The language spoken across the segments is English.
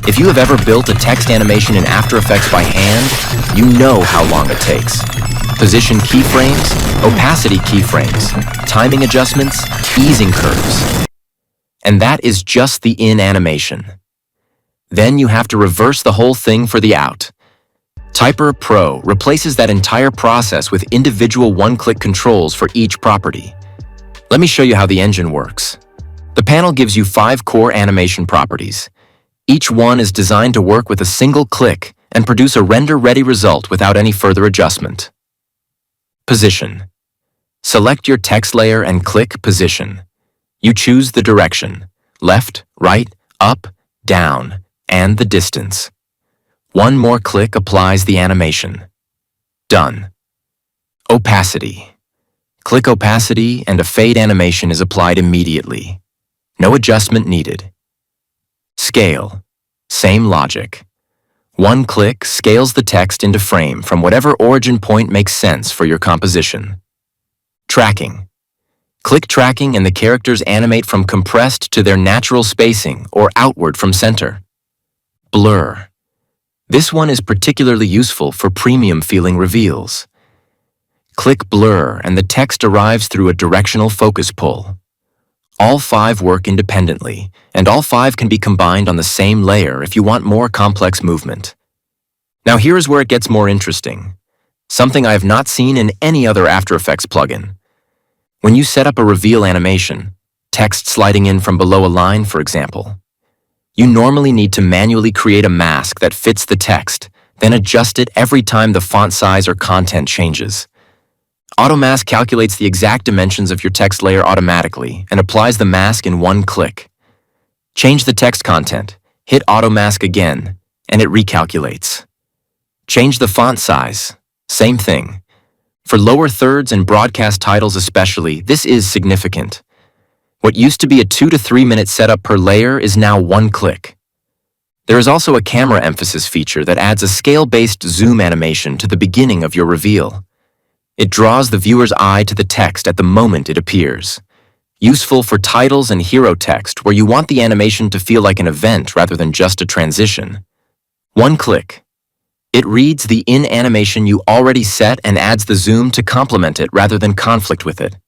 If you have ever built a text animation in After Effects by hand, you know how long it takes. Position keyframes, opacity keyframes, timing adjustments, easing curves. And that is just the in animation. Then you have to reverse the whole thing for the out. Typer Pro replaces that entire process with individual one-click controls for each property. Let me show you how the engine works. The panel gives you 5 core animation properties. Each one is designed to work with a single click and produce a render-ready result without any further adjustment. Position. Select your text layer and click Position. You choose the direction, left, right, up, down, and the distance. One more click applies the animation. Done. Opacity. Click opacity and a fade animation is applied immediately. No adjustment needed. Scale. Same logic. One click scales the text into frame from whatever origin point makes sense for your composition. Tracking. Click tracking and the characters animate from compressed to their natural spacing or outward from center. Blur. This one is particularly useful for premium feeling reveals. Click blur and the text arrives through a directional focus pull. All 5 work independently, and all 5 can be combined on the same layer if you want more complex movement. Now here is where it gets more interesting. Something I have not seen in any other After Effects plugin. When you set up a reveal animation, text sliding in from below a line, for example, you normally need to manually create a mask that fits the text, then adjust it every time the font size or content changes. AutoMask calculates the exact dimensions of your text layer automatically and applies the mask in one click. Change the text content, hit AutoMask again, and it recalculates. Change the font size, same thing. For lower thirds and broadcast titles especially, this is significant. What used to be a 2 to 3 minute setup per layer is now one click. There is also a camera emphasis feature that adds a scale-based zoom animation to the beginning of your reveal. It draws the viewer's eye to the text at the moment it appears. Useful for titles and hero text where you want the animation to feel like an event rather than just a transition. One click. It reads the in animation you already set and adds the zoom to complement it rather than conflict with it.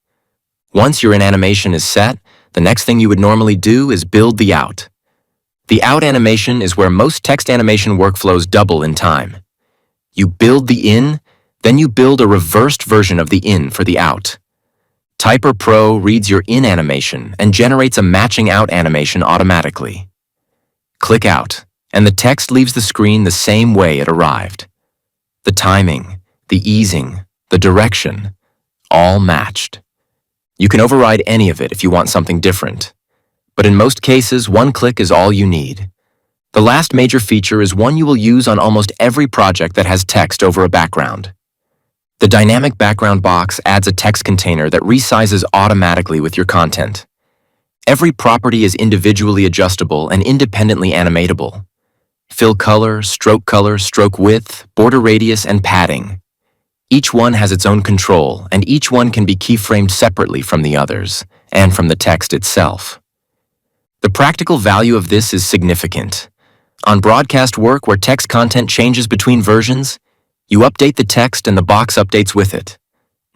Once your in animation is set, the next thing you would normally do is build the out. The out animation is where most text animation workflows double in time. You build the in, then you build a reversed version of the in for the out. Typer Pro reads your in animation and generates a matching out animation automatically. Click out, and the text leaves the screen the same way it arrived. The timing, the easing, the direction, all matched. You can override any of it if you want something different. But in most cases, one click is all you need. The last major feature is one you will use on almost every project that has text over a background. The dynamic background box adds a text container that resizes automatically with your content. Every property is individually adjustable and independently animatable. Fill color, stroke width, border radius, and padding. Each one has its own control, and each one can be keyframed separately from the others, and from the text itself. The practical value of this is significant. On broadcast work where text content changes between versions, you update the text and the box updates with it.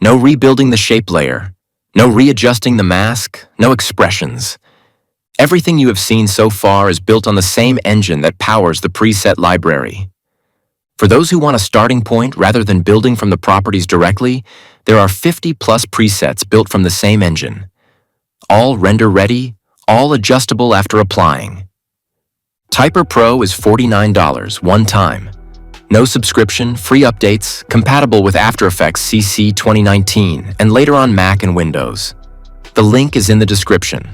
No rebuilding the shape layer, no readjusting the mask, no expressions. Everything you have seen so far is built on the same engine that powers the preset library. For those who want a starting point rather than building from the properties directly, there are 50+ presets built from the same engine. All render-ready, all adjustable after applying. Typer Pro is $49 one time. No subscription, free updates, compatible with After Effects CC 2019 and later on Mac and Windows. The link is in the description.